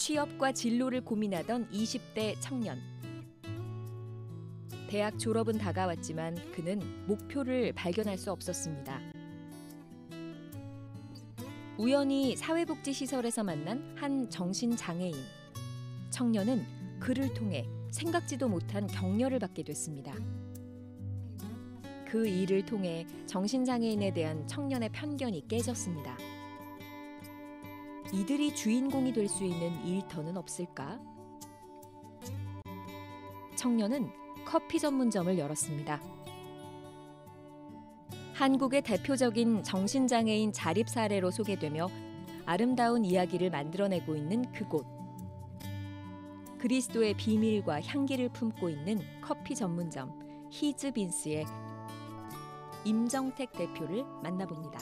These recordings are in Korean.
취업과 진로를 고민하던 20대 청년. 대학 졸업은 다가왔지만 그는 목표를 발견할 수 없었습니다. 우연히 사회복지시설에서 만난 한 정신장애인. 청년은 그를 통해 생각지도 못한 격려를 받게 됐습니다. 그 일을 통해 정신장애인에 대한 청년의 편견이 깨졌습니다. 이들이 주인공이 될 수 있는 일터는 없을까? 청년은 커피 전문점을 열었습니다. 한국의 대표적인 정신장애인 자립 사례로 소개되며 아름다운 이야기를 만들어내고 있는 그곳. 그리스도의 비밀과 향기를 품고 있는 커피 전문점 히즈빈스의 임정택 대표를 만나봅니다.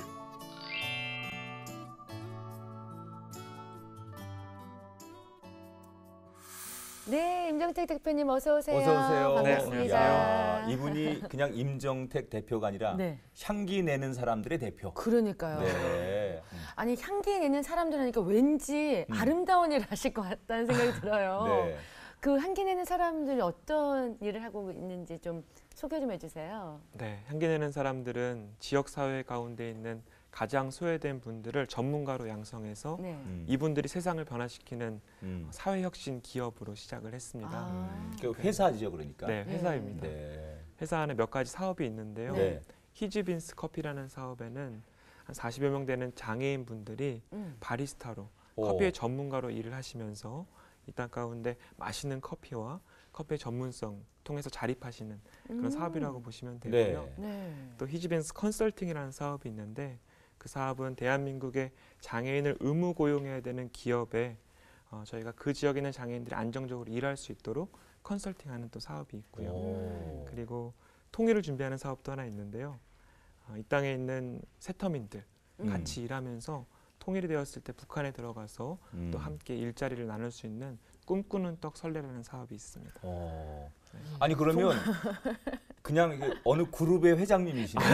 네, 임정택 대표님 어서 오세요. 어서 오세요. 반갑습니다. 네, 이분이 그냥 임정택 대표가 아니라 네. 향기 내는 사람들의 대표. 그러니까요. 네. 아니 향기 내는 사람들이니까 왠지 아름다운 일을 하실 것 같다는 생각이 들어요. 네. 그 향기 내는 사람들이 어떤 일을 하고 있는지 좀 소개 좀 해주세요. 네, 향기 내는 사람들은 지역사회 가운데 있는 가장 소외된 분들을 전문가로 양성해서 네. 이분들이 세상을 변화시키는 사회혁신 기업으로 시작을 했습니다. 그 회사죠, 그러니까. 네, 회사입니다. 네. 회사 안에 몇 가지 사업이 있는데요. 네. 히즈빈스 커피라는 사업에는 한 40여 명 되는 장애인 분들이 바리스타로 커피의 전문가로 일을 하시면서 이 땅 가운데 맛있는 커피와 커피의 전문성 통해서 자립하시는 그런 사업이라고 보시면 되고요. 네. 네. 또 히즈빈스 컨설팅이라는 사업이 있는데 그 사업은 대한민국의 장애인을 의무 고용해야 되는 기업에 저희가 그 지역에 있는 장애인들이 안정적으로 일할 수 있도록 컨설팅하는 또 사업이 있고요. 그리고 통일을 준비하는 사업도 하나 있는데요. 이 땅에 있는 세터민들 같이 일하면서 통일이 되었을 때 북한에 들어가서 또 함께 일자리를 나눌 수 있는 꿈꾸는 떡 설레라는 사업이 있습니다. 아니 그러면 그냥 이게 어느 그룹의 회장님이시네요.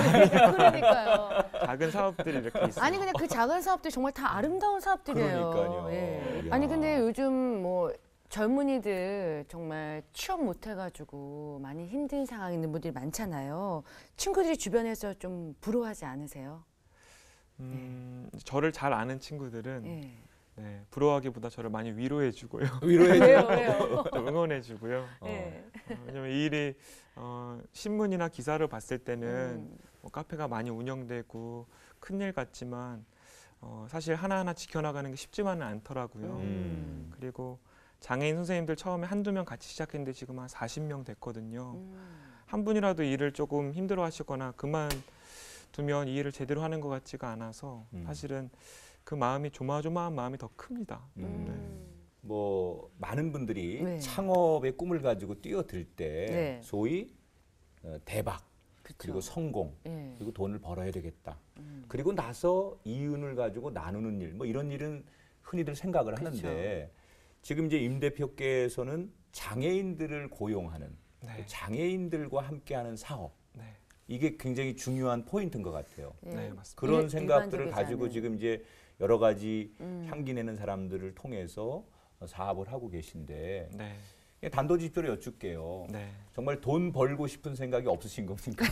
그러니까요. 작은 사업들이 이렇게 있어요. 아니 근데 그 작은 사업들 정말 다 아름다운 사업들이에요. 그러니까요. 예. 이야. 아니 근데 요즘 뭐 젊은이들 정말 취업 못 해가지고 많이 힘든 상황에 있는 분들이 많잖아요. 친구들이 주변에서 좀 부러워하지 않으세요? 저를 잘 아는 친구들은 예. 네, 부러워하기보다 저를 많이 위로해주고요. 위로해줘요. 왜요? 또 응원해주고요. 예. 왜냐면 이 일이 신문이나 기사를 봤을 때는 뭐 카페가 많이 운영되고 큰일 같지만 사실 하나하나 지켜나가는 게 쉽지만은 않더라고요. 그리고 장애인 선생님들 처음에 한두 명 같이 시작했는데 지금 한 40명 됐거든요. 한 분이라도 일을 조금 힘들어 하시거나 그만두면 이 일을 제대로 하는 것 같지가 않아서 사실은 그 마음이 조마조마한 마음이 더 큽니다. 뭐 많은 분들이 네. 창업의 꿈을 가지고 뛰어들 때 네. 소위 대박, 그쵸. 그리고 성공, 예. 그리고 돈을 벌어야 되겠다. 그리고 나서 이윤을 가지고 나누는 일, 뭐 이런 일은 흔히들 생각을 하는데 지금 이제 임 대표께서는 장애인들을 고용하는 네. 장애인들과 함께하는 사업, 네, 이게 굉장히 중요한 포인트인 것 같아요. 예. 네, 맞습니다. 그런 생각들을 일반적이지 가지고 않은. 지금 이제 여러 가지 향기 내는 사람들을 통해서 사업을 하고 계신데 네, 단도직입적으로 여쭙게요. 네. 정말 돈 벌고 싶은 생각이 없으신 겁니까?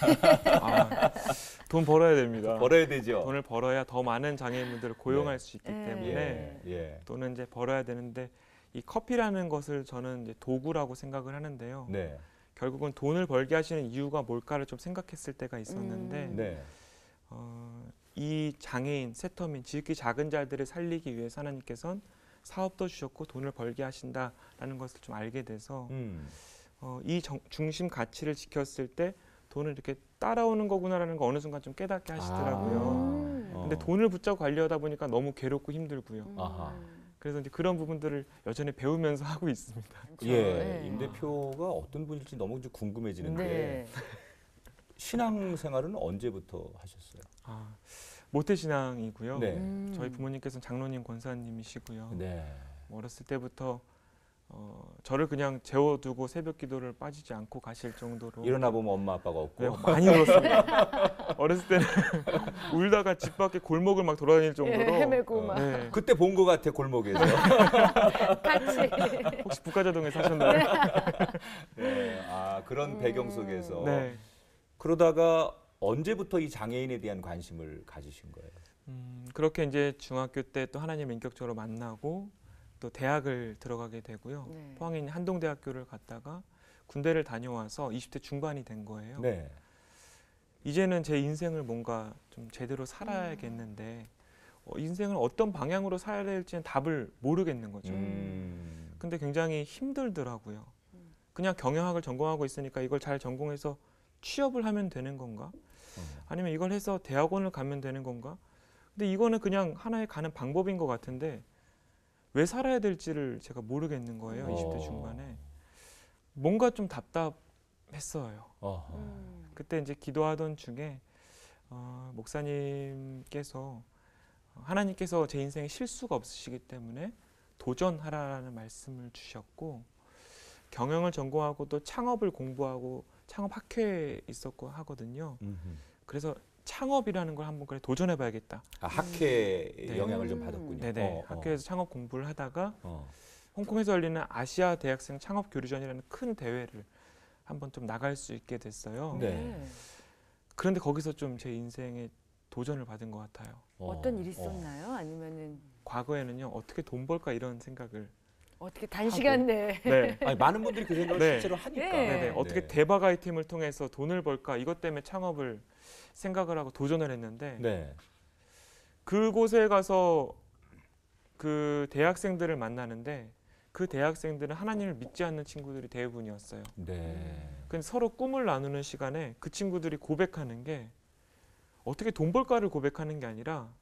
돈 벌어야 됩니다. 벌어야 되죠. 돈을 벌어야 더 많은 장애인분들을 고용할 수 있기 때문에 예. 돈은 이제 벌어야 되는데 이 커피라는 것을 저는 이제 도구라고 생각을 하는데요. 네. 결국은 돈을 벌게 하시는 이유가 뭘까를 좀 생각했을 때가 있었는데 네. 이 장애인, 세터민, 지극히 작은 자들을 살리기 위해서 하나님께서는 사업도 주셨고 돈을 벌게 하신다라는 것을 좀 알게 돼서 이 중심 가치를 지켰을 때 돈을 이렇게 따라오는 거구나라는 거 어느 순간 좀 깨닫게 하시더라고요. 근데 돈을 붙잡고 관리하다 보니까 너무 괴롭고 힘들고요. 아하. 그래서 이제 그런 부분들을 여전히 배우면서 하고 있습니다. 예. 임 대표가 어떤 분일지 너무 좀 궁금해지는데 네. 신앙생활은 언제부터 하셨어요? 모태신앙이고요. 네. 저희 부모님께서는 장로님 권사님이시고요. 네. 어렸을 때부터 저를 그냥 재워두고 새벽 기도를 빠지지 않고 가실 정도로 일어나 보면 엄마 아빠가 없고. 네, 많이 울었습니다. 어렸을 때는 울다가 집 밖에 골목을 막 돌아다닐 정도로 예, 헤매고 막 네, 그때 본 것 같아 골목에서. 같이. 혹시 북가자동에 사셨나요? 네, 아 그런 배경 속에서. 네. 그러다가 언제부터 이 장애인에 대한 관심을 가지신 거예요? 그렇게 이제 중학교 때 또 하나님 인격적으로 만나고 또 대학을 들어가게 되고요. 네. 포항에 있는 한동대학교를 갔다가 군대를 다녀와서 20대 중반이 된 거예요. 네. 이제는 제 인생을 뭔가 좀 제대로 살아야겠는데 인생을 어떤 방향으로 살아야 될지는 답을 모르겠는 거죠. 근데 굉장히 힘들더라고요. 그냥 경영학을 전공하고 있으니까 이걸 잘 전공해서 취업을 하면 되는 건가? 아니면 이걸 해서 대학원을 가면 되는 건가? 근데 이거는 그냥 하나의 가는 방법인 것 같은데 왜 살아야 될지를 제가 모르겠는 거예요. 20대 중반에. 뭔가 좀 답답했어요. 그때 이제 기도하던 중에 목사님께서 하나님께서 제 인생에 실수가 없으시기 때문에 도전하라는 말씀을 주셨고 경영을 전공하고 또 창업을 공부하고 창업 학회에 있었고 하거든요. 그래서 창업이라는 걸 한번 그래 도전해봐야겠다. 아, 학회의 네. 영향을 좀 받았군요. 네네. 학교에서 창업 공부를 하다가 홍콩에서 열리는 아시아 대학생 창업 교류전이라는 큰 대회를 한번 좀 나갈 수 있게 됐어요. 네. 그런데 거기서 좀 제 인생에 도전을 받은 것 같아요. 어떤 일이 있었나요? 아니면은 과거에는요 어떻게 돈 벌까 이런 생각을 어떻게 단시간 내에 네. 아니, 많은 분들이 그 생각을 네. 실제로 하니까. 네. 네네. 어떻게 대박 아이템을 통해서 돈을 벌까 이것 때문에 창업을 생각을 하고 도전을 했는데 네. 그곳에 가서 그 대학생들을 만나는데 그 대학생들은 하나님을 믿지 않는 친구들이 대부분이었어요. 네. 근데 서로 꿈을 나누는 시간에 그 친구들이 고백하는 게 어떻게 돈 벌까를 고백하는 게 아니라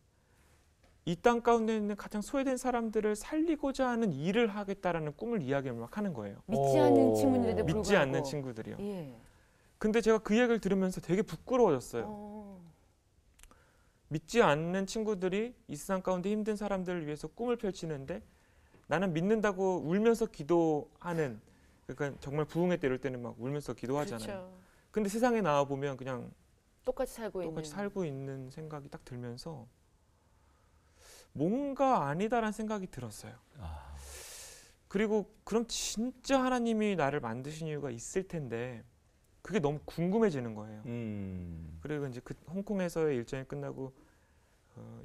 이 땅 가운데 있는 가장 소외된 사람들을 살리고자 하는 일을 하겠다라는 꿈을 이야기를 막 하는 거예요. 믿지 않는 친구인데도 불구하고 믿지 않는 친구들이요. 예. 근데 제가 그 얘기를 들으면서 되게 부끄러워졌어요. 믿지 않는 친구들이 이 세상 가운데 힘든 사람들을 위해서 꿈을 펼치는데 나는 믿는다고 울면서 기도하는 그러니까 정말 부흥회 때 이럴 때는 막 울면서 기도하잖아요. 그렇죠. 근데 세상에 나와 보면 그냥 똑같이 살고 똑같이 있는. 살고 있는 생각이 딱 들면서 뭔가 아니다라는 생각이 들었어요. 그리고 그럼 진짜 하나님이 나를 만드신 이유가 있을 텐데 그게 너무 궁금해지는 거예요. 그리고 이제 그 홍콩에서의 일정이 끝나고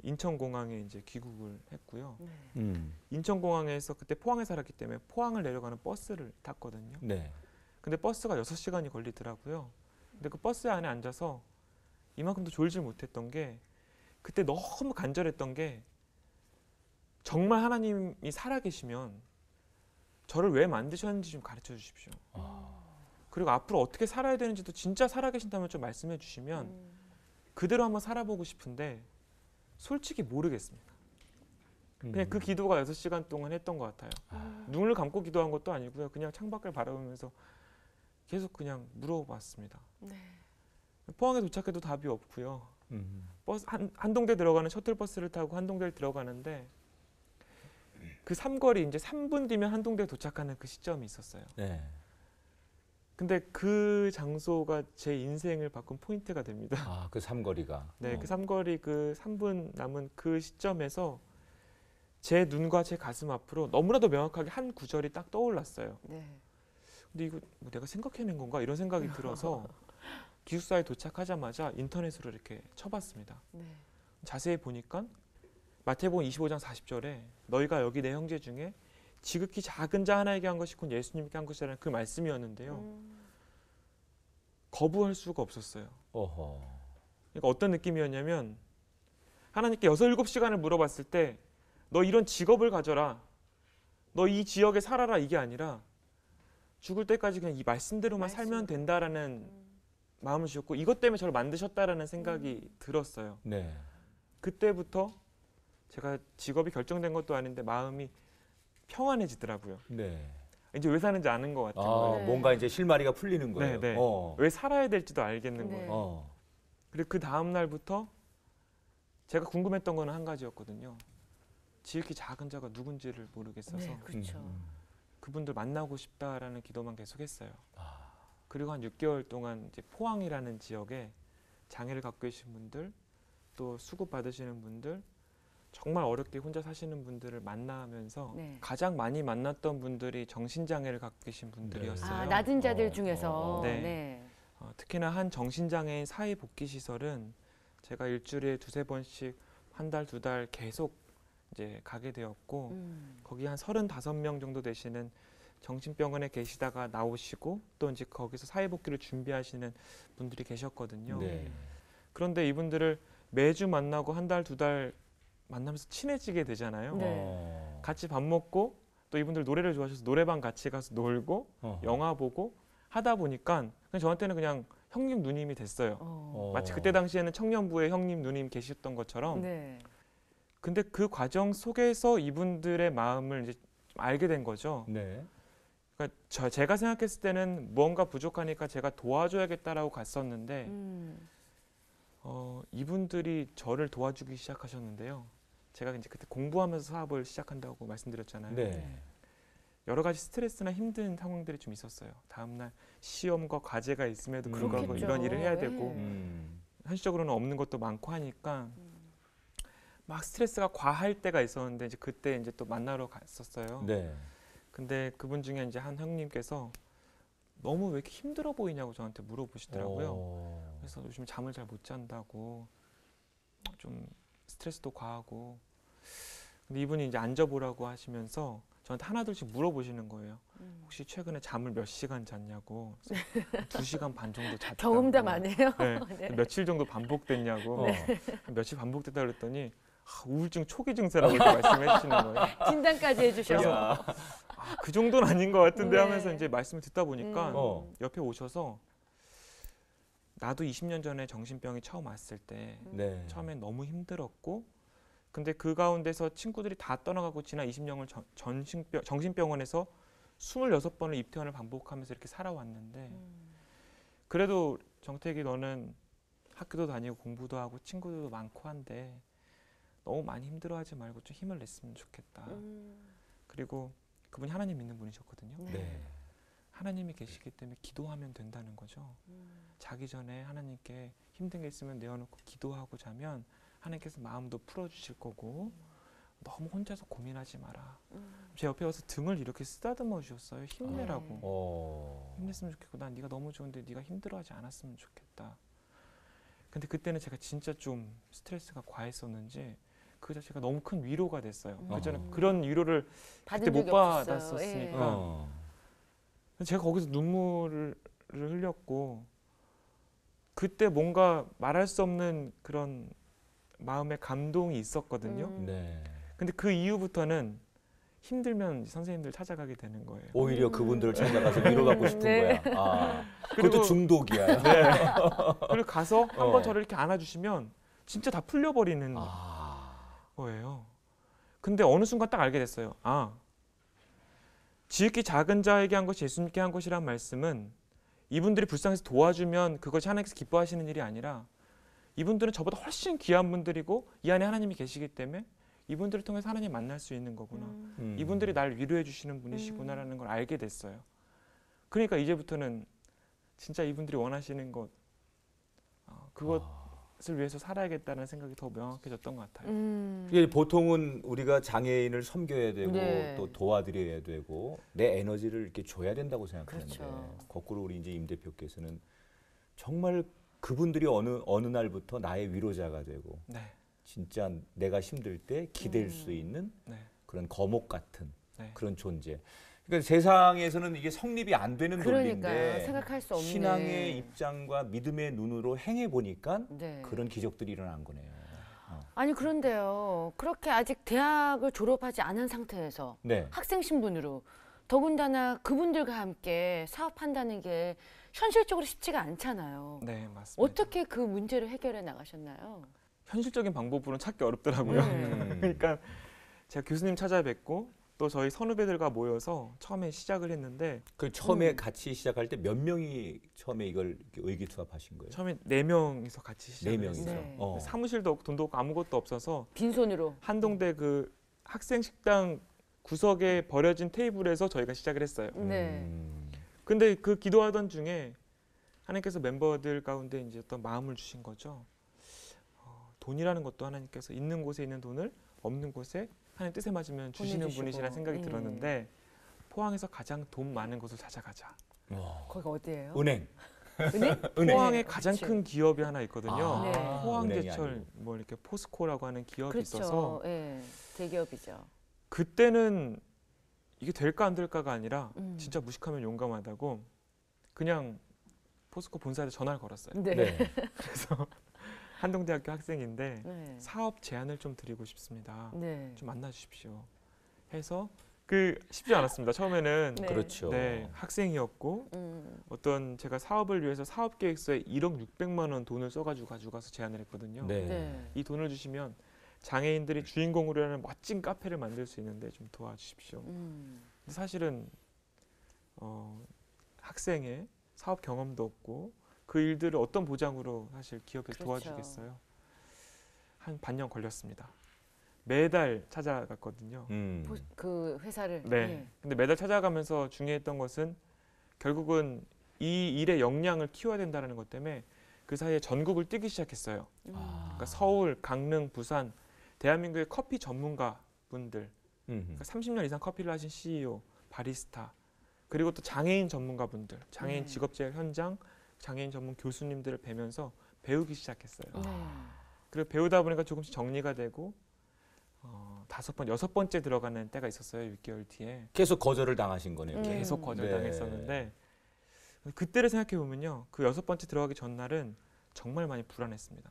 인천공항에 이제 귀국을 했고요. 네. 인천공항에서 그때 포항에 살았기 때문에 포항을 내려가는 버스를 탔거든요. 네. 근데 버스가 6시간이 걸리더라고요. 근데 그 버스 안에 앉아서 이만큼도 졸지 못했던 게 그때 너무 간절했던 게 정말 하나님이 살아계시면 저를 왜 만드셨는지 좀 가르쳐 주십시오. 그리고 앞으로 어떻게 살아야 되는지도 진짜 살아계신다면 좀 말씀해 주시면 그대로 한번 살아보고 싶은데 솔직히 모르겠습니다. 그냥 그 기도가 6시간 동안 했던 것 같아요. 눈을 감고 기도한 것도 아니고요. 그냥 창밖을 바라보면서 계속 그냥 물어봤습니다. 네. 포항에 도착해도 답이 없고요. 버스 한동대 들어가는 셔틀버스를 타고 한동대를 들어가는데 그 삼거리 이제 3분 뒤면 한동대에 도착하는 그 시점이 있었어요. 네. 근데 그 장소가 제 인생을 바꾼 포인트가 됩니다. 아, 그 삼거리가. 네, 그 삼거리 그 3분 남은 그 시점에서 제 눈과 제 가슴 앞으로 너무나도 명확하게 한 구절이 딱 떠올랐어요. 네. 근데 이거 뭐 내가 생각해낸 건가 이런 생각이 들어서 기숙사에 도착하자마자 인터넷으로 이렇게 쳐봤습니다. 네. 자세히 보니까 마태복음 25장 40절에 너희가 여기 내 형제 중에 지극히 작은 자 하나에게 한 것이 곧 예수님께 한 것이라는 그 말씀이었는데요. 거부할 수가 없었어요. 어허. 그러니까 어떤 느낌이었냐면 하나님께 6, 7시간을 물어봤을 때 너 이런 직업을 가져라. 너 이 지역에 살아라 이게 아니라 죽을 때까지 그냥 이 말씀대로만 살면 된다라는 마음을 주셨고 이것 때문에 저를 만드셨다라는 생각이 들었어요. 네. 그때부터 제가 직업이 결정된 것도 아닌데 마음이 평안해지더라고요. 네. 이제 왜 사는지 아는 것 같은 아, 거예요. 네. 뭔가 이제 실마리가 풀리는 거예요. 네, 네. 왜 살아야 될지도 알겠는 네. 거예요. 그리고 그 다음 날부터 제가 궁금했던 거는 한 가지였거든요. 지극히 작은 자가 누군지를 모르겠어서 네, 그렇죠. 그분들 만나고 싶다라는 기도만 계속했어요. 아. 그리고 한 6개월 동안 이제 포항이라는 지역에 장애를 갖고 계신 분들, 또 수급 받으시는 분들, 정말 어렵게 혼자 사시는 분들을 만나면서 네. 가장 많이 만났던 분들이 정신장애를 갖고 계신 분들이었어요. 아, 낮은 자들 중에서. 네. 네. 특히나 한 정신장애인 사회복귀시설은 제가 일주일에 2-3번씩 한 달, 2달 계속 이제 가게 되었고 거기 한 35명 정도 되시는 정신병원에 계시다가 나오시고 또 이제 거기서 사회복귀를 준비하시는 분들이 계셨거든요. 네. 그런데 이분들을 매주 만나고 한 달, 2달 만나면서 친해지게 되잖아요. 네. 같이 밥 먹고 또 이분들 노래를 좋아하셔서 노래방 같이 가서 놀고 영화 보고 하다 보니까 그냥 저한테는 그냥 형님 누님이 됐어요. 마치 그때 당시에는 청년부에 형님 누님 계셨던 것처럼. 네. 근데 그 과정 속에서 이분들의 마음을 이제 좀 알게 된 거죠. 네. 그러니까 제가 생각했을 때는 무언가 부족하니까 제가 도와줘야겠다라고 갔었는데 이분들이 저를 도와주기 시작하셨는데요. 제가 이제 그때 공부하면서 사업을 시작한다고 말씀드렸잖아요. 네. 여러 가지 스트레스나 힘든 상황들이 좀 있었어요. 다음날 시험과 과제가 있음에도 불구하고 그렇겠죠. 이런 일을 해야 네. 되고 현실적으로는 없는 것도 많고 하니까 막 스트레스가 과할 때가 있었는데 이제 그때 이제 또 만나러 갔었어요. 네. 근데 그분 중에 이제 한 형님께서 너무 왜 이렇게 힘들어 보이냐고 저한테 물어보시더라고요. 그래서 요즘 잠을 잘 못 잔다고 좀 스트레스도 과하고 근데 이분이 이제 앉아보라고 하시면서 저한테 하나둘씩 물어보시는 거예요. 혹시 최근에 잠을 몇 시간 잤냐고. 2시간 반 정도 잤다고. 경험담 아니에요? 네. 네. 며칠 정도 반복됐냐고. 며칠 반복됐다 그랬더니 우울증 초기 증세라고 이렇게 말씀해 주시는 거예요. 진단까지 해주셔서. 그 정도는 아닌 것 같은데 네. 하면서 이제 말씀을 듣다 보니까 옆에 오셔서 나도 20년 전에 정신병이 처음 왔을 때 네. 처음엔 너무 힘들었고 근데 그 가운데서 친구들이 다 떠나가고 지난 20년을 정신병원에서 26번을 입퇴원을 반복하면서 이렇게 살아왔는데 그래도 정택이 너는 학교도 다니고 공부도 하고 친구들도 많고 한데 너무 많이 힘들어하지 말고 좀 힘을 냈으면 좋겠다. 그리고 그분이 하나님 믿는 분이셨거든요. 네. 하나님이 계시기 때문에 기도하면 된다는 거죠. 자기 전에 하나님께 힘든 게 있으면 내어놓고 기도하고 자면 하나님께서 마음도 풀어주실 거고 너무 혼자서 고민하지 마라. 제 옆에 와서 등을 이렇게 쓰다듬어 주셨어요. 힘내라고. 힘냈으면 좋겠고 난 네가 너무 좋은데 네가 힘들어하지 않았으면 좋겠다. 근데 그때는 제가 진짜 좀 스트레스가 과했었는지 그 자체가 너무 큰 위로가 됐어요. 그전에 그런 위로를 그때 못 받았었으니까. 제가 거기서 눈물을 흘렸고 그때 뭔가 말할 수 없는 그런 마음의 감동이 있었거든요. 네. 근데 그 이후부터는 힘들면 선생님들 찾아가게 되는 거예요. 오히려 그분들을 찾아가서 위로받고 싶은 네. 거야. 아, 그리고- 그것도 중독이야. 네. 그리고 가서 한번 저를 이렇게 안아주시면 진짜 다 풀려버리는 거예요. 근데 어느 순간 딱 알게 됐어요. 지극히 작은 자에게 한 것이 예수님께 한 것이란 말씀은 이분들이 불쌍해서 도와주면 그것이 하나님께서 기뻐하시는 일이 아니라 이분들은 저보다 훨씬 귀한 분들이고 이 안에 하나님이 계시기 때문에 이분들을 통해서 하나님 만날 수 있는 거구나. 이분들이 날 위로해 주시는 분이시구나라는 걸 알게 됐어요. 그러니까 이제부터는 진짜 이분들이 원하시는 것 그것을 위해서 살아야겠다는 생각이 더 명확해졌던 것 같아요. 이게 보통은 우리가 장애인을 섬겨야 되고 네. 또 도와드려야 되고 내 에너지를 이렇게 줘야 된다고 생각하는데 그렇죠. 거꾸로 우리 이제 임 대표께서는 정말 그분들이 어느 날부터 나의 위로자가 되고 네. 진짜 내가 힘들 때 기댈 수 있는 네. 그런 거목 같은 네. 그런 존재. 그러니까 세상에서는 이게 성립이 안 되는 그러니까 논리인데 생각할 수 없는 신앙의 입장과 믿음의 눈으로 행해 보니까 네. 그런 기적들이 일어난 거네요. 아니 그런데요. 그렇게 아직 대학을 졸업하지 않은 상태에서 네. 학생 신분으로 더군다나 그분들과 함께 사업한다는 게 현실적으로 쉽지가 않잖아요. 네, 맞습니다. 어떻게 그 문제를 해결해 나가셨나요? 현실적인 방법으로는 찾기 어렵더라고요. 그러니까 제가 교수님 찾아뵙고 또 저희 선후배들과 모여서 처음에 시작을 했는데 그 처음에 같이 시작할 때 몇 명이 처음에 이걸 이렇게 의기투합하신 거예요? 처음에 4명이서 같이 시작을 네 명이서. 네. 사무실도 없고 돈도 없고 아무것도 없어서 빈손으로. 한동대 그 학생 식당 구석에 버려진 테이블에서 저희가 시작을 했어요. 네. 근데 그 기도하던 중에 하나님께서 멤버들 가운데 이제 어떤 마음을 주신 거죠. 돈이라는 것도 하나님께서 있는 곳에 있는 돈을 없는 곳에 하나님 뜻에 맞으면 주시는 보내주시고. 분이시라는 생각이 들었는데 포항에서 가장 돈 많은 곳을 찾아가자. 거기가 어디예요? 은행. 은행? 은행. 포항에 네, 가장 그치. 큰 기업이 하나 있거든요. 아, 네. 포항제철 은행이 뭐 이렇게 포스코라고 하는 기업이 그렇죠. 있어서 예. 대기업이죠. 그때는 이게 될까 안 될까가 아니라 음. 진짜 무식하면 용감하다고 그냥 포스코 본사에 전화를 걸었어요. 네. 네. 그래서 한동대학교 학생인데 네. 사업 제안을 좀 드리고 싶습니다. 네. 좀 만나 주십시오. 해서 그 쉽지 않았습니다. 처음에는 네. 그렇죠. 네, 학생이었고 어떤 제가 사업을 위해서 사업 계획서에 1억 600만 원 돈을 써가지고 가서 제안을 했거든요. 네. 네. 이 돈을 주시면 장애인들이 주인공으로 하는 멋진 카페를 만들 수 있는데 좀 도와주십시오. 근데 사실은 학생의 사업 경험도 없고 그 일들을 어떤 보장으로 사실 기업에 그렇죠. 도와주겠어요. 한 반년 걸렸습니다. 매달 찾아갔거든요. 그 회사를. 네. 예. 근데 매달 찾아가면서 중요했던 것은 결국은 이 일의 역량을 키워야 된다는 것 때문에 그 사이에 전국을 뛰기 시작했어요. 그러니까 서울, 강릉, 부산, 대한민국의 커피 전문가 분들, 그러니까 30년 이상 커피를 하신 CEO, 바리스타, 그리고 또 장애인 전문가 분들, 장애인 네. 직업재활 현장, 장애인 전문 교수님들을 뵈면서 배우기 시작했어요. 네. 그리고 배우다 보니까 조금씩 정리가 되고 5번, 6번째 들어가는 때가 있었어요. 6개월 뒤에. 계속 거절을 당하신 거네요. 계속 네. 거절당했었는데 그때를 생각해 보면요, 그 6번째 들어가기 전날은 정말 많이 불안했습니다.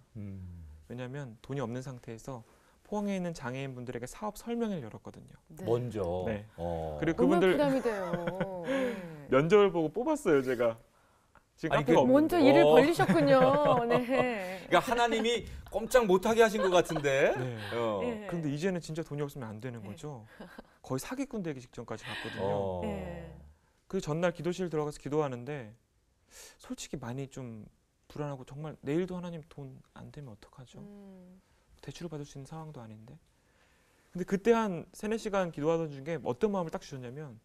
왜냐하면 돈이 없는 상태에서 포항에 있는 장애인 분들에게 사업 설명회를 열었거든요. 네. 먼저. 네. 그리고 그리고 정말 그분들 부담이 돼요. 네. 면접을 보고 뽑았어요, 제가. 지금 아니, 카페가 그 먼저 없는데. 일을 벌리셨군요. 네. 그러니까 하나님이 꼼짝 못하게 하신 것 같은데. 네. 예. 근데 이제는 진짜 돈이 없으면 안 되는 네. 거죠. 거의 사기꾼 되기 직전까지 갔거든요. 네. 그 전날 기도실 들어가서 기도하는데 솔직히 많이 좀 불안하고 정말 내일도 하나님 돈 안 되면 어떡하죠? 대출을 받을 수 있는 상황도 아닌데. 근데 그때 한 3-4시간 기도하던 중에 어떤 마음을 딱 주셨냐면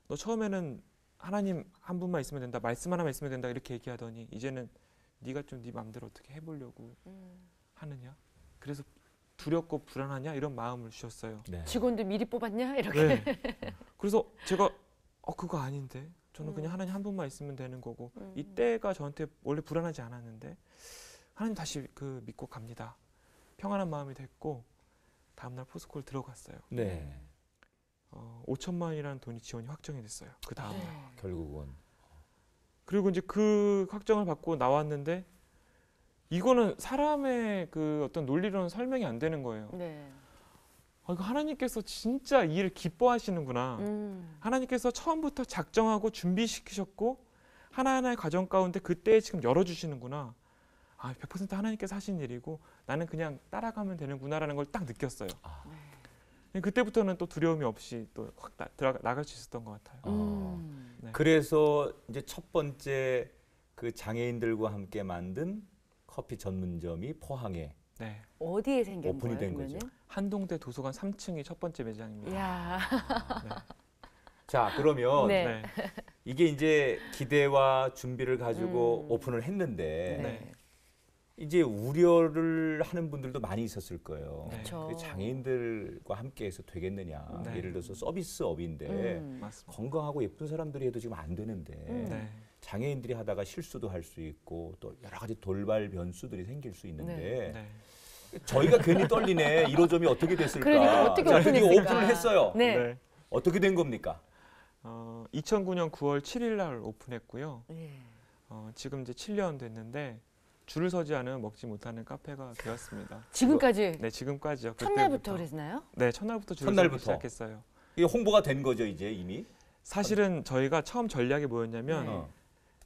너 처음에는 하나님 한 분만 있으면 된다, 말씀 하나만 있으면 된다 이렇게 얘기하더니 이제는 네가 좀 네 마음대로 어떻게 해보려고 하느냐? 그래서 두렵고 불안하냐? 이런 마음을 주셨어요. 네. 직원들 미리 뽑았냐? 이렇게. 네. 그래서 제가 그거 아닌데 저는 그냥 하나님 한 분만 있으면 되는 거고 이때가 저한테 원래 불안하지 않았는데 하나님 다시 그 믿고 갑니다. 평안한 마음이 됐고 다음날 포스코를 들어갔어요. 네. 5천만 원이라는 돈이 지원이 확정이 됐어요. 그 다음날. 네. 결국은. 그리고 이제 그 확정을 받고 나왔는데 이거는 사람의 그 어떤 논리로는 설명이 안 되는 거예요. 네. 이거 하나님께서 진짜 이 일을 기뻐하시는구나. 하나님께서 처음부터 작정하고 준비시키셨고 하나하나의 과정 가운데 그때 지금 열어주시는구나. 100% 하나님께서 하신 일이고 나는 그냥 따라가면 되는구나라는 걸 딱 느꼈어요. 그때부터는 또 두려움이 없이 또 확 나갈 수 있었던 것 같아요. 네. 그래서 이제 첫 번째 그 장애인들과 함께 만든 커피 전문점이 포항에 네. 어디에 생긴 오픈이 거예요? 된 그러면은? 거죠. 한동대 도서관 3층이 첫 번째 매장입니다. 이야. 네. 자, 그러면 네. 네. 이게 이제 기대와 준비를 가지고 음. 오픈을 했는데 네. 이제 우려를 하는 분들도 많이 있었을 거예요. 네. 그쵸. 그 장애인들과 함께해서 되겠느냐. 네. 예를 들어서 서비스업인데 맞습니다. 건강하고 예쁜 사람들이 해도 지금 안 되는데 네. 장애인들이 하다가 실수도 할 수 있고 또 여러 가지 돌발 변수들이 생길 수 있는데 네. 저희가 괜히 떨리네. 1호점이 어떻게 됐을까? 그러니까 어떻게 자, 드디어 오픈했을까? 오픈을 했어요. 네. 네. 어떻게 된 겁니까? 2009년 9월 7일 날 오픈했고요. 예. 지금 이제 7년 됐는데 줄을 서지 않으면 먹지 못하는 카페가 되었습니다. 지금까지 네, 지금까지요. 첫날부터 그때부터. 그랬나요? 네, 첫날부터 줄을 첫날부터. 서기 시작했어요. 이게 홍보가 된 거죠, 이제 이미? 사실은 저희가 처음 전략이 뭐였냐면 네.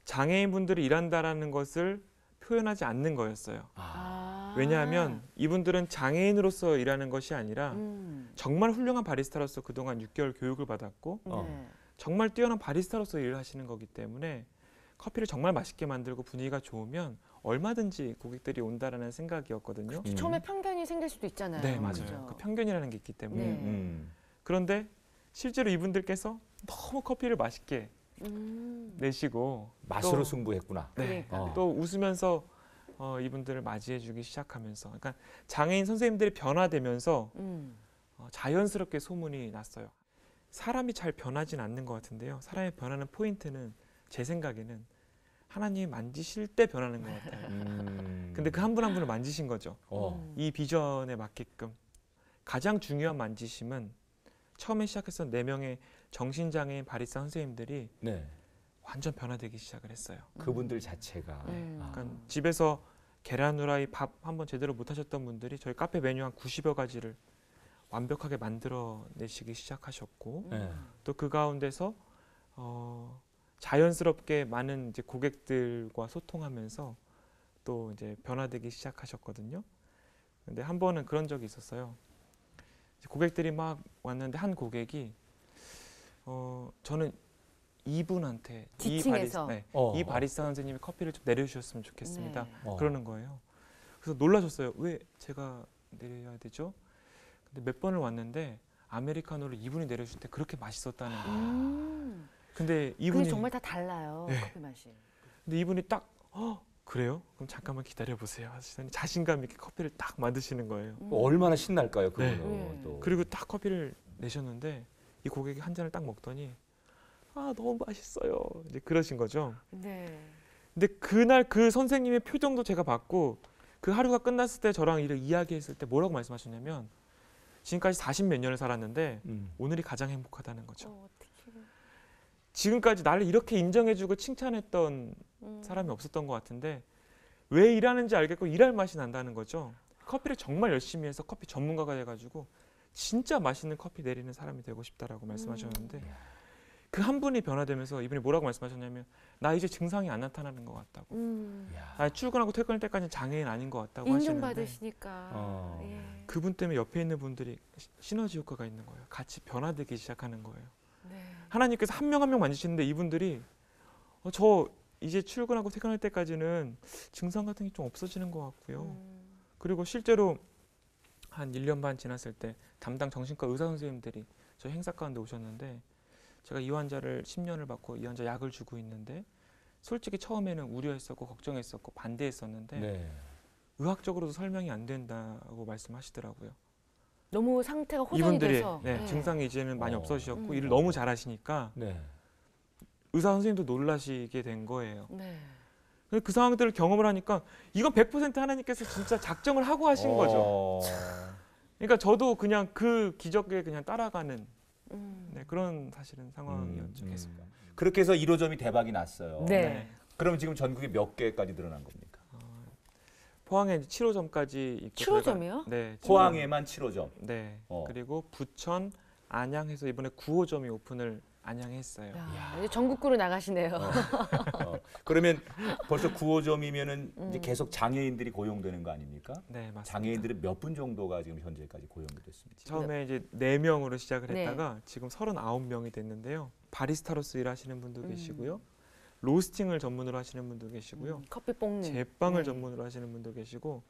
장애인분들이 일한다라는 것을 표현하지 않는 거였어요. 왜냐하면 이분들은 장애인으로서 일하는 것이 아니라 정말 훌륭한 바리스타로서 그동안 6개월 교육을 받았고 네. 정말 뛰어난 바리스타로서 일을 하시는 거기 때문에 커피를 정말 맛있게 만들고 분위기가 좋으면 얼마든지 고객들이 온다라는 생각이었거든요. 처음에 편견이 생길 수도 있잖아요. 네, 맞아요. 그죠? 그 편견이라는 게 있기 때문에. 네. 그런데 실제로 이분들께서 너무 커피를 맛있게 내시고 맛으로 또- 승부했구나. 네, 그러니까. 또 웃으면서 이분들을 맞이해주기 시작하면서, 그러니까 장애인 선생님들이 변화되면서 자연스럽게 소문이 났어요. 사람이 잘 변하진 않는 것 같은데요. 사람이 변하는 포인트는 제 생각에는 하나님이 만지실 때 변하는 것 같아요. 근데 그 한 분 한 분을 만지신 거죠. 이 비전에 맞게끔. 가장 중요한 만지심은 처음에 시작했던 4명의 정신장애인 바리스타 선생님들이 네. 완전 변화되기 시작을 했어요. 그분들 자체가. 아. 그러니까 집에서 계란 후라이 밥 한번 제대로 못 하셨던 분들이 저희 카페 메뉴 한 90여 가지를 완벽하게 만들어내시기 시작하셨고, 네. 또 그 가운데서 자연스럽게 많은 이제 고객들과 소통하면서 또 이제 변화되기 시작하셨거든요. 근데 한 번은 그런 적이 있었어요. 이제 고객들이 막 왔는데 한 고객이 저는 이분한테 지칭해서. 이 바리스타 선생님이 커피를 좀 내려주셨으면 좋겠습니다. 네. 그러는 거예요. 그래서 놀라셨어요. 왜 제가 내려야 되죠? 근데 몇 번을 왔는데 아메리카노를 이분이 내려줄 때 그렇게 맛있었다는 거예요. 근데 그게 이분이 정말 다 달라요. 네. 커피 맛이. 근데 이분이 딱 그래요? 그럼 잠깐만 기다려 보세요 하시더니 자신감 있게 커피를 딱 만드시는 거예요. 얼마나 신날까요, 그거는. 네. 또. 그리고 딱 커피를 내셨는데 이 고객이 한 잔을 딱 먹더니 너무 맛있어요. 이제 그러신 거죠. 네. 근데 그날 그 선생님의 표정도 제가 봤고, 그 하루가 끝났을 때 저랑 이를 이야기했을 때 뭐라고 말씀하셨냐면, 지금까지 40몇 년을 살았는데 오늘이 가장 행복하다는 거죠. 어떡해. 지금까지 나를 이렇게 인정해주고 칭찬했던 사람이 없었던 것 같은데 왜 일하는지 알겠고 일할 맛이 난다는 거죠. 커피를 정말 열심히 해서 커피 전문가가 돼가지고 진짜 맛있는 커피 내리는 사람이 되고 싶다라고 말씀하셨는데, 그 한 분이 변화되면서 이분이 뭐라고 말씀하셨냐면, 나 이제 증상이 안 나타나는 것 같다고. 야. 출근하고 퇴근할 때까지는 장애인 아닌 것 같다고 하시는데, 인정받으시니까. 예. 그분 때문에 옆에 있는 분들이 시너지 효과가 있는 거예요. 같이 변화되기 시작하는 거예요. 네. 하나님께서 한 명 한 명 만지시는데 이분들이 저 이제 출근하고 퇴근할 때까지는 증상 같은 게 좀 없어지는 것 같고요. 그리고 실제로 한 1년 반 지났을 때 담당 정신과 의사 선생님들이 저희 행사 가운데 오셨는데, 제가 이 환자를 10년을 받고 이 환자 약을 주고 있는데 솔직히 처음에는 우려했었고 걱정했었고 반대했었는데 네. 의학적으로도 설명이 안 된다고 말씀하시더라고요. 너무 상태가 호전이 이분들이 돼서. 네. 증상이 이제는 많이 없어지셨고 일을 어. 너무 잘하시니까 네. 의사 선생님도 놀라시게 된 거예요. 네. 그 상황들을 경험을 하니까 이건 100% 하나님께서 진짜 작정을 하고 하신 거죠. 그러니까 저도 그냥 그 기적에 그냥 따라가는 그런 사실은 상황이었죠. 계속. 그렇게 해서 1호점이 대박이 났어요. 네. 그럼 지금 전국에 몇 개까지 늘어난 겁니까? 포항에 이제 7호점까지 있고 7호점이요? 네. 포항에만 7호점. 네. 어. 그리고 부천, 안양해서 이번에 9호점이 오픈을 안양에 했어요. 야, 이제 전국구로 나가시네요. 그러면 벌써 9호점이면은 이제 계속 장애인들이 고용되는 거 아닙니까? 네, 맞습니다. 장애인들은 몇 분 정도가 지금 현재까지 고용이 됐습니까? 처음에 이제 4명으로 시작을 네. 했다가 지금 39명이 됐는데요. 바리스타로서 일하시는 분도 계시고요. 로스팅을 전문으로 하시는 분도 계시고요. 커피 볶는. 제빵을 네. 전문으로 하시는 분도 계시고,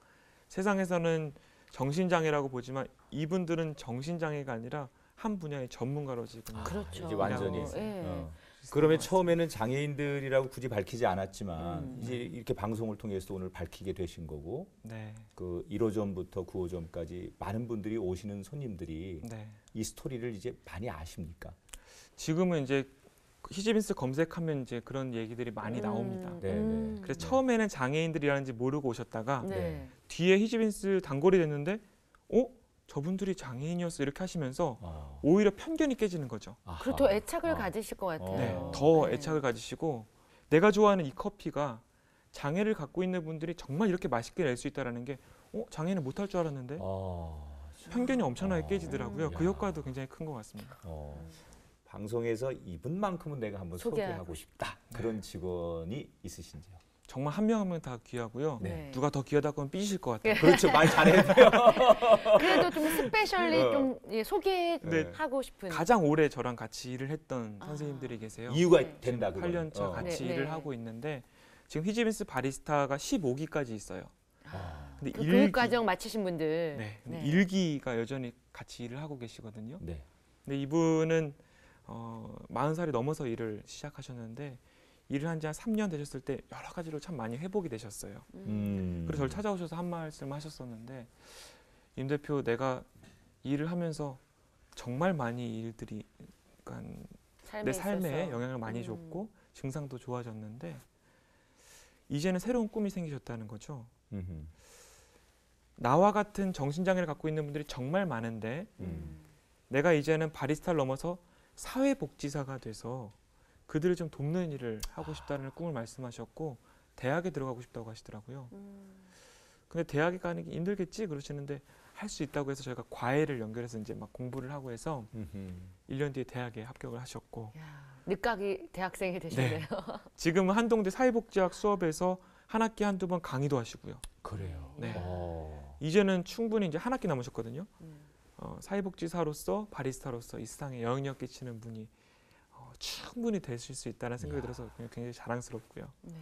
세상에서는 정신장애라고 보지만 이분들은 정신장애가 아니라 한 분야의 전문가로 지금 그렇죠. 이제 완전히. 예. 그러면 처음에는 장애인들이라고 굳이 밝히지 않았지만 이제 네. 이렇게 방송을 통해서 오늘 밝히게 되신 거고, 네, 그 1호점부터 9호점까지 많은 분들이 오시는 손님들이 네. 이 스토리를 이제 많이 아십니까? 지금은 이제 히지빈스 검색하면 이제 그런 얘기들이 많이 나옵니다. 네, 네. 그래서 처음에는 장애인들이라는지 모르고 오셨다가 네. 뒤에 히지빈스 단골이 됐는데, 저분들이 장애인이었어 이렇게 하시면서 오히려 편견이 깨지는 거죠. 그리고 더 애착을 가지실 것 같아요. 네, 어. 더 네. 애착을 가지시고, 내가 좋아하는 이 커피가 장애를 갖고 있는 분들이 정말 이렇게 맛있게 낼 수 있다라는 게 장애는 못할 줄 알았는데 편견이 엄청나게 깨지더라고요. 그 효과도 굉장히 큰 것 같습니다. 방송에서 이분만큼은 내가 한번 소개하고 싶다. 그런 직원이 있으신지요? 정말 한 명 한 명 다 귀하고요. 네. 누가 더 귀하다고 하면 삐지실 것 같아요. 그렇죠. 말 잘해야 돼요. 그래도 좀 스페셜리 좀 네. 소개하고 싶은. 가장 오래 저랑 같이 일을 했던 선생님들이 계세요. 이유가 네. 된다. 그건. 8년 차 같이 네, 일을 네. 하고 있는데, 지금 히지빈스 바리스타가 15기까지 있어요. 근데 그 교육 과정 마치신 분들. 네, 근데 네. 1기가 여전히 같이 일을 하고 계시거든요. 네. 근데 이분은 40살이 넘어서 일을 시작하셨는데 일을 한 지 한 3년 되셨을 때 여러 가지로 참 많이 회복이 되셨어요. 그래서 저를 찾아오셔서 한 말씀 하셨었는데 임 대표 내가 일을 하면서 정말 많이 일들이 그러니까 내 삶에 있어서. 영향을 많이 줬고 증상도 좋아졌는데 이제는 새로운 꿈이 생기셨다는 거죠. 나와 같은 정신장애를 갖고 있는 분들이 정말 많은데 내가 이제는 바리스타를 넘어서 사회복지사가 돼서 그들을 좀 돕는 일을 하고 싶다는 꿈을 말씀하셨고 대학에 들어가고 싶다고 하시더라고요. 근데 대학에 가는 게 힘들겠지 그러시는데 할 수 있다고 해서 저희가 과외를 연결해서 이제 막 공부를 하고 해서 1년 뒤에 대학에 합격을 하셨고 늦가기 대학생이 되셨네요. 지금은 한동대 사회복지학 수업에서 한 학기 한두 번 강의도 하시고요. 그래요. 네. 어. 이제는 충분히 이제 한 학기 남으셨거든요. 사회복지사로서 바리스타로서 이 세상에 영향력 끼치는 분이 충분히 되실 수 있다는 생각이 들어서 굉장히 자랑스럽고요. 네.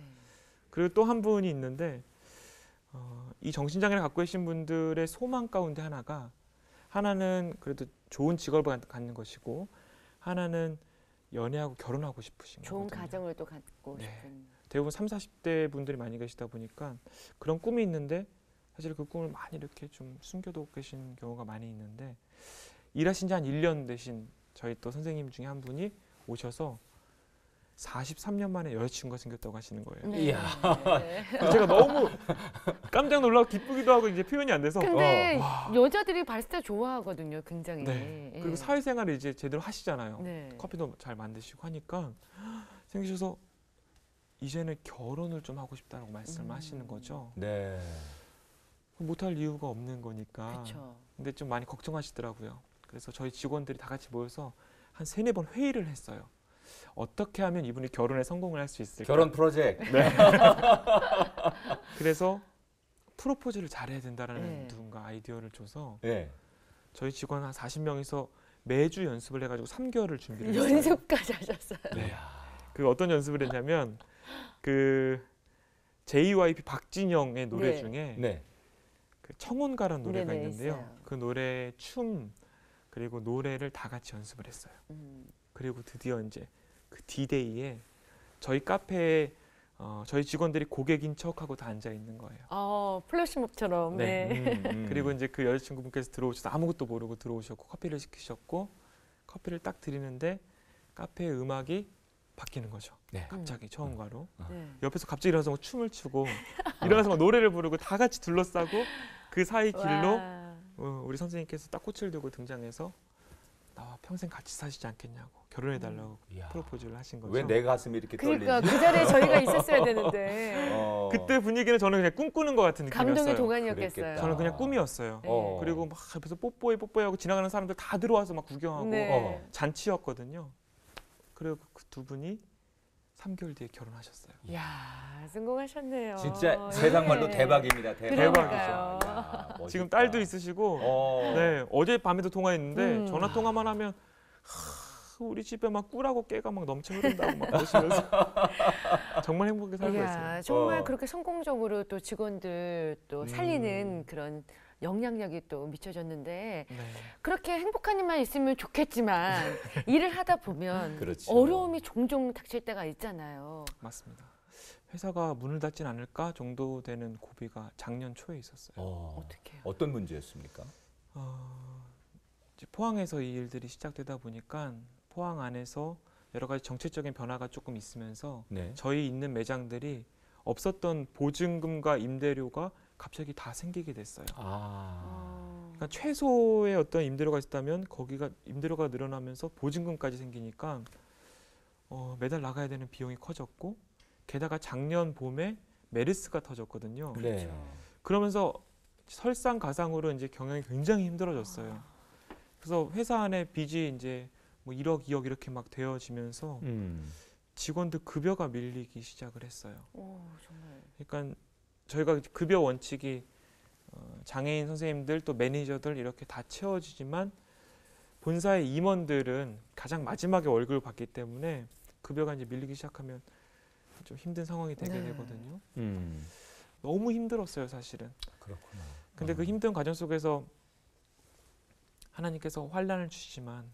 그리고 또 한 분이 있는데 이 정신장애를 갖고 계신 분들의 소망 가운데 하나는 그래도 좋은 직업을 갖는 것이고 하나는 연애하고 결혼하고 싶으신 좋은 거거든요. 가정을 또 갖고 네. 싶은. 대부분 30, 40대 분들이 많이 계시다 보니까 그런 꿈이 있는데 사실 그 꿈을 많이 이렇게 좀 숨겨두고 계신 경우가 많이 있는데 일하신 지 한 1년 되신 저희 또 선생님 중에 한 분이 오셔서 43년 만에 여자친구가 생겼다고 하시는 거예요. 네. 이야. 네. 제가 너무 깜짝 놀라고 기쁘기도 하고 이제 표현이 안 돼서 근데 여자들이 바리스타 좋아하거든요, 굉장히. 네. 예. 그리고 사회생활을 이제 제대로 하시잖아요. 네. 커피도 잘 만드시고 하니까 생기셔서 이제는 결혼을 좀 하고 싶다고 말씀하시는 거죠. 네. 못할 이유가 없는 거니까. 그렇죠. 근데 좀 많이 걱정하시더라고요. 그래서 저희 직원들이 다 같이 모여서 한 3-4번 회의를 했어요. 어떻게 하면 이분이 결혼에 성공을 할 수 있을까? 결혼 프로젝트. 네. 그래서 프로포즈를 잘해야 된다라는 네. 누군가 아이디어를 줘서 네. 저희 직원 한 40명이서 매주 연습을 해가지고 3개월을 준비를 했어요. 연습까지 하셨어요. 네. 그 어떤 연습을 했냐면 그 JYP 박진영의 노래 네. 중에 네. 그 청혼가라는 노래가 네네, 있는데요. 있어요. 그 노래 춤 그리고 노래를 다 같이 연습을 했어요. 그리고 드디어 이제 그 D-Day에 저희 카페에 저희 직원들이 고객인 척하고 다 앉아 있는 거예요. 플래시몹처럼. 네. 네. 그리고 이제 그 여자친구분께서 들어오셔서 아무것도 모르고 들어오셨고 커피를 시키셨고 커피를 딱 드리는데 카페의 음악이 바뀌는 거죠. 네. 갑자기 처음과로. 네. 옆에서 갑자기 일어나서 막 춤을 추고 일어나서 막 노래를 부르고 다 같이 둘러싸고 그 사이 길로 와. 우리 선생님께서 딱 꽃을 들고 등장해서 나와 평생 같이 사시지 않겠냐고 결혼해달라고 이야. 프로포즈를 하신 거죠. 왜 내 가슴이 이렇게 그러니까 떨리지? 그 자리에 저희가 있었어야 되는데. 그때 분위기는 저는 그냥 꿈꾸는 것 같은 느낌이었어요. 감동의 도가니였겠어요. 그랬겠다. 저는 그냥 꿈이었어요. 네. 그리고 막 옆에서 뽀뽀하고 지나가는 사람들 다 들어와서 막 구경하고 네. 잔치였거든요. 그리고 그 두 분이 3개월 뒤에 결혼하셨어요. 이야, 성공하셨네요. 진짜 세상 말로 네. 대박입니다. 그러니까요. 야, 멋있다. 지금 딸도 있으시고 네, 어제 밤에도 통화했는데 전화 통화만 하면 우리 집에 막 꿀하고 깨가 막 넘쳐 흐른다고 막 그러시면서 정말 행복하게 살고 있어요. 이야, 정말 그렇게 성공적으로 또 직원들 또 살리는 그런 영향력이 또 미쳐졌는데 네. 그렇게 행복한 일만 있으면 좋겠지만 일을 하다 보면 그렇죠. 어려움이 종종 닥칠 때가 있잖아요. 맞습니다. 회사가 문을 닫진 않을까 정도 되는 고비가 작년 초에 있었어요. 어떡해요? 어떤 문제였습니까? 이제 포항에서 이 일들이 시작되다 보니까 포항 안에서 여러 가지 정책적인 변화가 조금 있으면서 네. 저희 있는 매장들이 없었던 보증금과 임대료가 갑자기 다 생기게 됐어요. 그러니까 최소의 어떤 임대료가 있었다면 거기가 임대료가 늘어나면서 보증금까지 생기니까 매달 나가야 되는 비용이 커졌고 게다가 작년 봄에 메르스가 터졌거든요. 네. 그러면서 설상가상으로 이제 경영이 굉장히 힘들어졌어요. 그래서 회사 안에 빚이 이제 뭐 1억, 2억 이렇게 막 되어지면서 직원들 급여가 밀리기 시작을 했어요. 정말. 그러니까 저희가 급여 원칙이 장애인 선생님들 또 매니저들 이렇게 다 채워지지만 본사의 임원들은 가장 마지막에 월급을 받기 때문에 급여가 이제 밀리기 시작하면 좀 힘든 상황이 되게 네. 되거든요. 너무 힘들었어요, 사실은. 그렇구나. 근데 그 힘든 과정 속에서 하나님께서 환난을 주시지만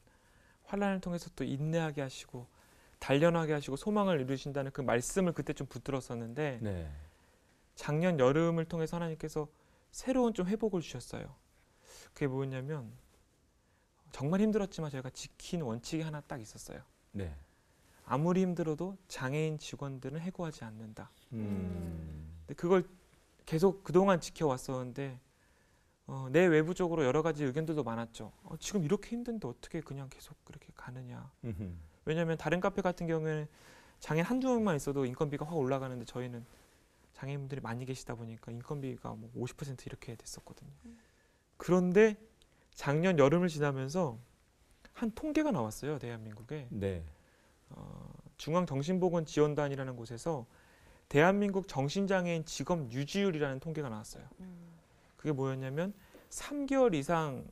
환란을 통해서 또 인내하게 하시고 단련하게 하시고 소망을 이루신다는 그 말씀을 그때 좀 붙들었었는데 네. 작년 여름을 통해서 하나님께서 새로운 좀 회복을 주셨어요. 그게 뭐였냐면 정말 힘들었지만 저희가 지킨 원칙이 하나 딱 있었어요. 네. 아무리 힘들어도 장애인 직원들은 해고하지 않는다. 음. 근데 그걸 계속 그동안 지켜왔었는데 내외부적으로 여러 가지 의견들도 많았죠. 지금 이렇게 힘든데 어떻게 그냥 계속 그렇게 가느냐. 음흠. 왜냐하면 다른 카페 같은 경우에는 장애인 한두 명만 있어도 인건비가 확 올라가는데 저희는 장애인분들이 많이 계시다 보니까 인건비가 뭐 50% 이렇게 됐었거든요. 그런데 작년 여름을 지나면서 한 통계가 나왔어요. 대한민국에. 네. 중앙정신보건지원단이라는 곳에서 대한민국 정신장애인 직업 유지율이라는 통계가 나왔어요. 그게 뭐였냐면 3개월 이상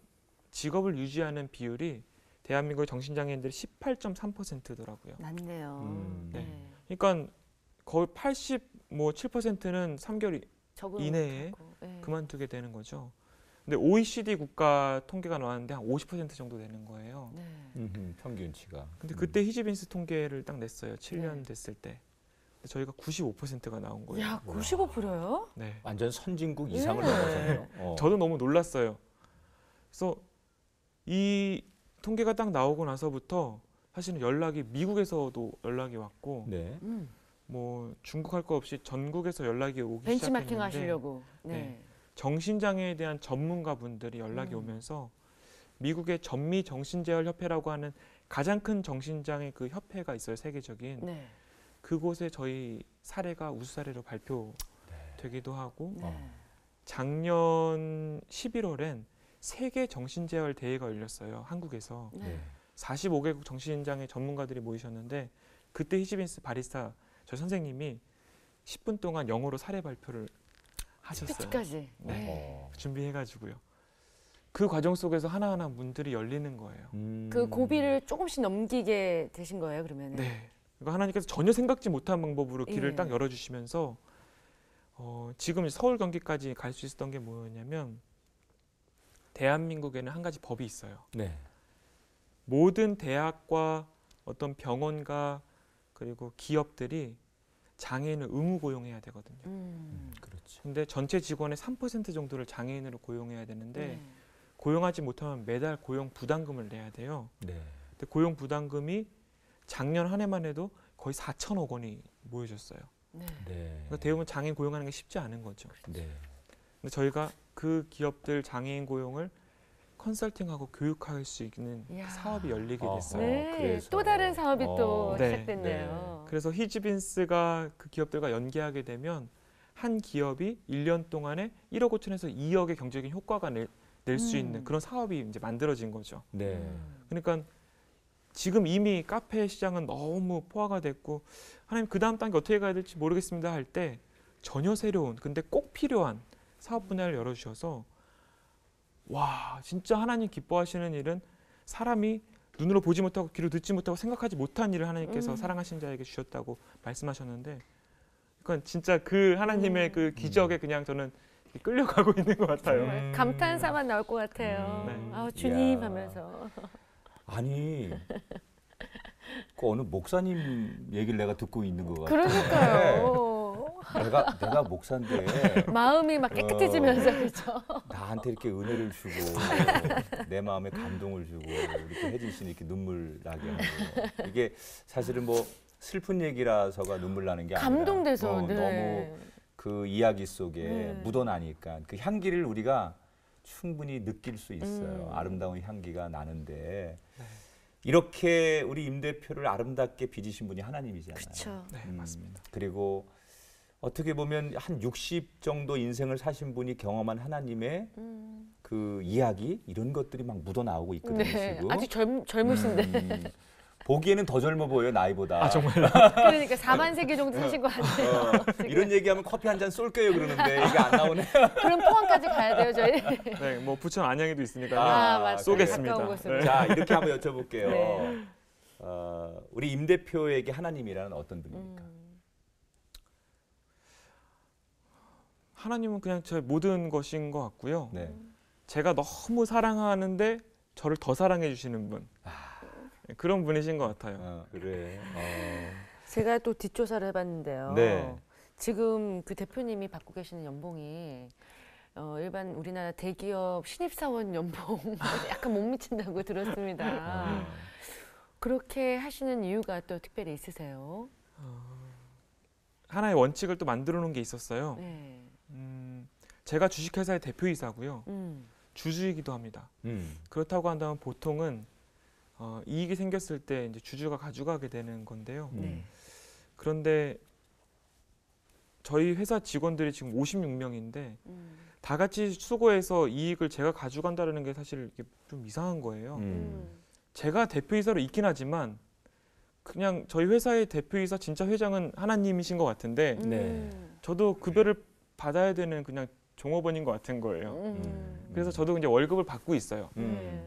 직업을 유지하는 비율이 대한민국 정신장애인들이 18.3%더라고요. 낮네요. 네. 그러니까 거의 87%는 3개월 적응 이내에 못하고, 네. 그만두게 되는 거죠. 근데 OECD 국가 통계가 나왔는데 한 50% 정도 되는 거예요. 네. 평균치가. 근데 그때 히지빈스 통계를 딱 냈어요. 7년 네. 됐을 때. 근데 저희가 95%가 나온 거예요. 야, 95%요? 네. 완전 선진국 이상을 네. 넘어서네요. 저도 너무 놀랐어요. 그래서 이 통계가 딱 나오고 나서부터 사실은 연락이 미국에서도 연락이 왔고 네. 뭐 중국 할 거 없이 전국에서 연락이 오기 벤치마킹 시작했는데 하시려고. 네. 네. 정신장애에 대한 전문가분들이 연락이 오면서 미국의 전미정신재활협회라고 하는 가장 큰 정신장애 그 협회가 있어요. 세계적인. 네. 그곳에 저희 사례가 우수 사례로 발표되기도 하고 네. 작년 11월엔 세계 정신재활 대회가 열렸어요. 한국에서. 네. 45개국 정신장애 전문가들이 모이셨는데 그때 히지빈스 바리스타 저 선생님이 10분 동안 영어로 사례 발표를 하셨어요. 스피치까지. 네. 준비해가지고요. 그 과정 속에서 하나하나 문들이 열리는 거예요. 그 고비를 조금씩 넘기게 되신 거예요, 그러면? 네. 그러니까 하나님께서 전혀 생각지 못한 방법으로 길을 예. 딱 열어주시면서 지금 서울 경기까지 갈 수 있었던 게 뭐였냐면 대한민국에는 한 가지 법이 있어요. 네. 모든 대학과 어떤 병원과 그리고 기업들이 장애인을 의무 고용해야 되거든요. 그렇죠. 근데 전체 직원의 3% 정도를 장애인으로 고용해야 되는데 네. 고용하지 못하면 매달 고용 부담금을 내야 돼요. 네. 근데 고용 부담금이 작년 한 해만 해도 거의 4천억 원이 모여졌어요. 네. 네. 그러니까 대부분 장애인 고용하는 게 쉽지 않은 거죠. 네. 근데 저희가 그 기업들 장애인 고용을 컨설팅하고 교육할 수 있는 이야. 사업이 열리게 됐어요. 네. 그래서. 또 다른 사업이 또 네. 시작됐네요. 그래서 히지빈스가 그 기업들과 연계하게 되면 한 기업이 1년 동안에 1억 5천에서 2억의 경제적인 효과가 낼 수 있는 그런 사업이 이제 만들어진 거죠. 네. 그러니까 지금 이미 카페 시장은 너무 포화가 됐고 하나님 그 다음 단계 어떻게 가야 될지 모르겠습니다 할 때 전혀 새로운 근데 꼭 필요한 사업 분야를 열어주셔서 와 진짜 하나님 기뻐하시는 일은 사람이 눈으로 보지 못하고 귀로 듣지 못하고 생각하지 못한 일을 하나님께서 사랑하신 자에게 주셨다고 말씀하셨는데 그러니까 진짜 그 하나님의 그 기적에 그냥 저는 끌려가고 있는 것 같아요. 정말 감탄사만 나올 것 같아요. 네. 아, 주님 이야. 하면서. 아니, 그 어느 목사님 얘기를 내가 듣고 있는 것 같아. 그러니까요. 내가 목사인데 마음이 막 깨끗해지면서 그렇죠. 나한테 이렇게 은혜를 주고 내 마음에 감동을 주고 이렇게 혜진 씨는 이렇게 눈물 나게 하고 이게 사실은 뭐 슬픈 얘기라서가 눈물 나는 게 아니라 감동돼서 네. 너무 그 이야기 속에 네. 묻어나니까 그 향기를 우리가 충분히 느낄 수 있어요. 아름다운 향기가 나는데 이렇게 우리 임 대표를 아름답게 빚으신 분이 하나님이잖아요. 그렇죠. 네, 맞습니다. 그리고 어떻게 보면 한 60 정도 인생을 사신 분이 경험한 하나님의 그 이야기 이런 것들이 막 묻어나오고 있거든요. 네. 지금. 아주 젊으신데. 보기에는 더 젊어 보여요, 나이보다. 아 정말요? 그러니까 4만 세기 정도 사신 것 같아요. 이런 얘기하면 커피 한 잔 쏠게요 그러는데 이게 안 나오네. 그럼 포항까지 가야 돼요, 저희. 네, 뭐 부천 안양에도 있으니까요. 맞다. 쏘겠습니다. 가까운 곳으로. 네. 자, 이렇게 한번 여쭤볼게요. 네. 우리 임 대표에게 하나님이라는 어떤 분입니까? 하나님은 그냥 제 모든 것인 것 같고요. 네. 제가 너무 사랑하는데 저를 더 사랑해 주시는 분. 그런 분이신 것 같아요. 그래. 제가 또 뒷조사를 해봤는데요. 네. 지금 그 대표님이 받고 계시는 연봉이 일반 우리나라 대기업 신입사원 연봉 약간 못 미친다고 들었습니다. 그렇게 하시는 이유가 또 특별히 있으세요? 하나의 원칙을 또 만들어 놓은 게 있었어요. 네. 제가 주식회사의 대표이사고요. 음. 주주이기도 합니다. 그렇다고 한다면 보통은 이익이 생겼을 때 이제 주주가 가져가게 되는 건데요. 네. 그런데 저희 회사 직원들이 지금 56명인데 다 같이 수고해서 이익을 제가 가져간다는 게 사실 이게 좀 이상한 거예요. 제가 대표이사로 있긴 하지만 그냥 저희 회사의 대표이사 진짜 회장은 하나님이신 것 같은데 네. 저도 급여를 받아야 되는 그냥 종업원인 것 같은 거예요. 그래서 저도 이제 월급을 받고 있어요.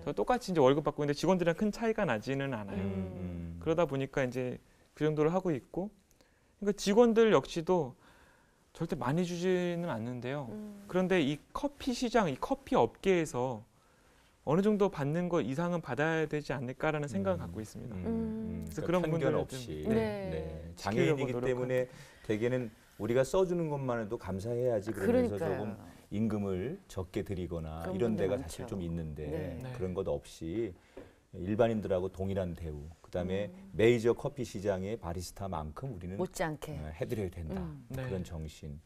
저 똑같이 이제 월급 받고 있는데 직원들이랑 큰 차이가 나지는 않아요. 그러다 보니까 이제 그 정도를 하고 있고, 그러니까 직원들 역시도 절대 많이 주지는 않는데요. 그런데 이 커피 시장, 이 커피 업계에서 어느 정도 받는 것 이상은 받아야 되지 않을까라는 생각을 갖고 있습니다. 그래서 그런 편견 분들을 없이 좀, 네. 장애인이기 지키려고 때문에 대개는 우리가 써주는 것만 해도 감사해야지 그러면서 조금 임금을 적게 드리거나 그런 이런 분들 데가 많죠. 사실 좀 있는데 네. 그런 것 없이 일반인들하고 동일한 대우, 그다음에 메이저 커피 시장의 바리스타만큼 우리는 못지않게. 해드려야 된다. 네. 그런 정신.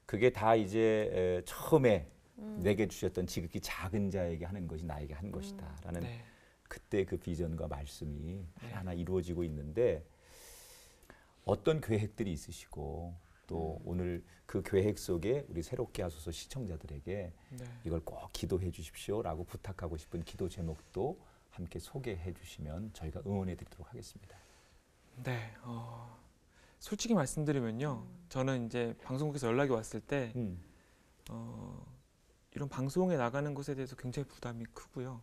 그게 다 이제 처음에 내게 주셨던 지극히 작은 자에게 하는 것이 나에게 한 것이다라는 네. 그때 그 비전과 말씀이 하나하나 이루어지고 있는데 어떤 계획들이 있으시고 또 오늘 그 계획 속에 우리 새롭게 하소서 시청자들에게 네. 이걸 꼭 기도해 주십시오라고 부탁하고 싶은 기도 제목도 함께 소개해 주시면 저희가 응원해 드리도록 하겠습니다. 네, 솔직히 말씀드리면요, 저는 이제 방송국에서 연락이 왔을 때 이런 방송에 나가는 것에 대해서 굉장히 부담이 크고요.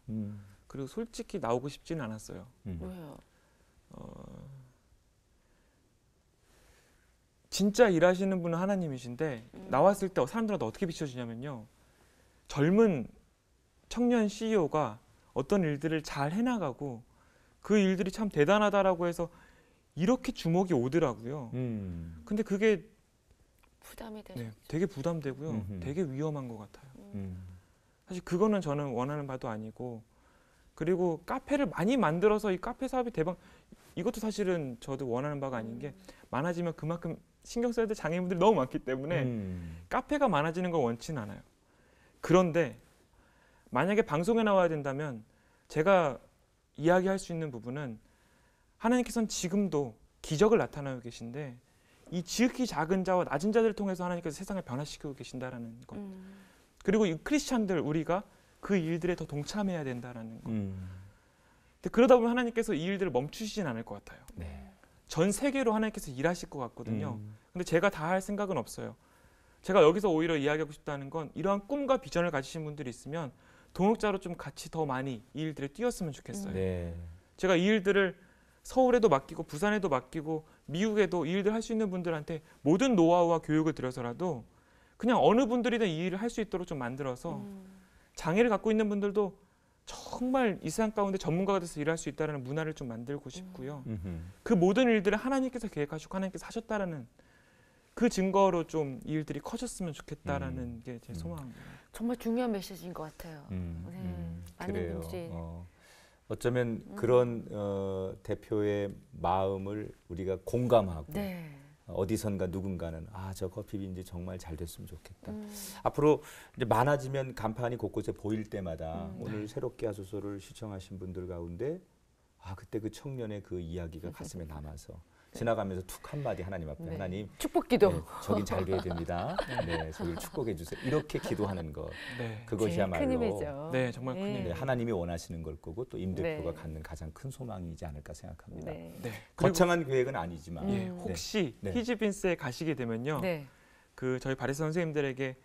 그리고 솔직히 나오고 싶지는 않았어요. 왜요? 진짜 일하시는 분은 하나님이신데 나왔을 때 사람들한테 어떻게 비춰지냐면요, 젊은 청년 CEO가 어떤 일들을 잘 해나가고 그 일들이 참 대단하다라고 해서 이렇게 주목이 오더라고요. 근데 그게 부담이 되죠. 네, 되게 부담되고요. 음흠. 되게 위험한 것 같아요. 사실 그거는 저는 원하는 바도 아니고, 그리고 카페를 많이 만들어서 이 카페 사업이 대박, 이것도 사실은 저도 원하는 바가 아닌 게 많아지면 그만큼 신경 써야 될 장애인분들이 너무 많기 때문에 카페가 많아지는 걸 원치는 않아요. 그런데 만약에 방송에 나와야 된다면 제가 이야기할 수 있는 부분은 하나님께서는 지금도 기적을 나타나고 계신데 이 지극히 작은 자와 낮은 자들을 통해서 하나님께서 세상을 변화시키고 계신다라는 것. 그리고 이 크리스찬들 우리가 그 일들에 더 동참해야 된다라는 것. 근데 그러다 보면 하나님께서 이 일들을 멈추시진 않을 것 같아요. 네. 전 세계로 하나님께서 일하실 것 같거든요. 근데 제가 다 할 생각은 없어요. 제가 여기서 오히려 이야기하고 싶다는 건 이러한 꿈과 비전을 가지신 분들이 있으면 동역자로 좀 같이 더 많이 이 일들에 뛰었으면 좋겠어요. 네. 제가 이 일들을 서울에도 맡기고 부산에도 맡기고 미국에도 이 일들 할 수 있는 분들한테 모든 노하우와 교육을 들여서라도 그냥 어느 분들이든 이 일을 할 수 있도록 좀 만들어서 장애를 갖고 있는 분들도 정말 이 세상 가운데 전문가가 돼서 일할 수 있다는 문화를 좀 만들고 싶고요. 그 모든 일들을 하나님께서 계획하시고 하나님께서 하셨다라는 그 증거로 좀 이 일들이 커졌으면 좋겠다라는 게 제 소망입니다. 정말 중요한 메시지인 것 같아요. 많은 그래요. 분들이 어쩌면 그런 대표의 마음을 우리가 공감하고 네. 어디선가 누군가는 저 커피빈지 정말 잘 됐으면 좋겠다. 앞으로 이제 많아지면 간판이 곳곳에 보일 때마다 오늘 새롭게 하소서를 시청하신 분들 가운데 그때 그 청년의 그 이야기가 가슴에 남아서 지나가면서 툭 한마디 하나님 앞에 네. 하나님 축복기도. 네, 저긴 잘 돼야 됩니다. 네, 저기를 축복해 주세요. 이렇게 기도하는 것 네, 그것이야말로 큰 힘이죠. 네, 정말 큰 네. 네, 힘이에요. 하나님이 원하시는 걸 거고 또 임 대표가 네. 갖는 가장 큰 소망이지 않을까 생각합니다. 네. 네. 그리고 거창한 계획은 아니지만 예, 혹시 네. 히즈빈스에 가시게 되면요, 네. 그 저희 바리스타 선생님들에게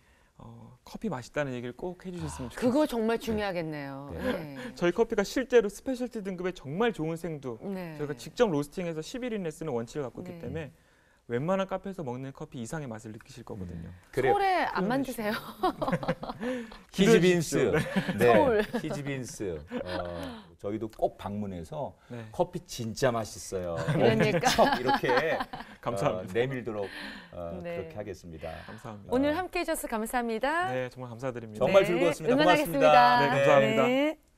커피 맛있다는 얘기를 꼭 해주셨으면 좋겠어요. 그거 정말 중요하겠네요. 네. 네. 저희 커피가 실제로 스페셜티 등급의 정말 좋은 생두, 네. 저희가 직접 로스팅해서 11인에 쓰는 원칙을 갖고 있기 네. 때문에 웬만한 카페에서 먹는 커피 이상의 맛을 느끼실 거거든요. 그래요. 서울에 안 만드세요? 히즈빈스, 네, 서울. 히즈빈스 저희도 꼭 방문해서 네. 커피 진짜 맛있어요. 그러니까. 척 이렇게 감사합니다. 내밀도록 네. 그렇게 하겠습니다. 감사합니다. 오늘 함께해 주셔서 감사합니다. 네, 정말 감사드립니다. 정말 즐거웠습니다. 응원하겠습니다. 고맙습니다. 네, 감사합니다. 네.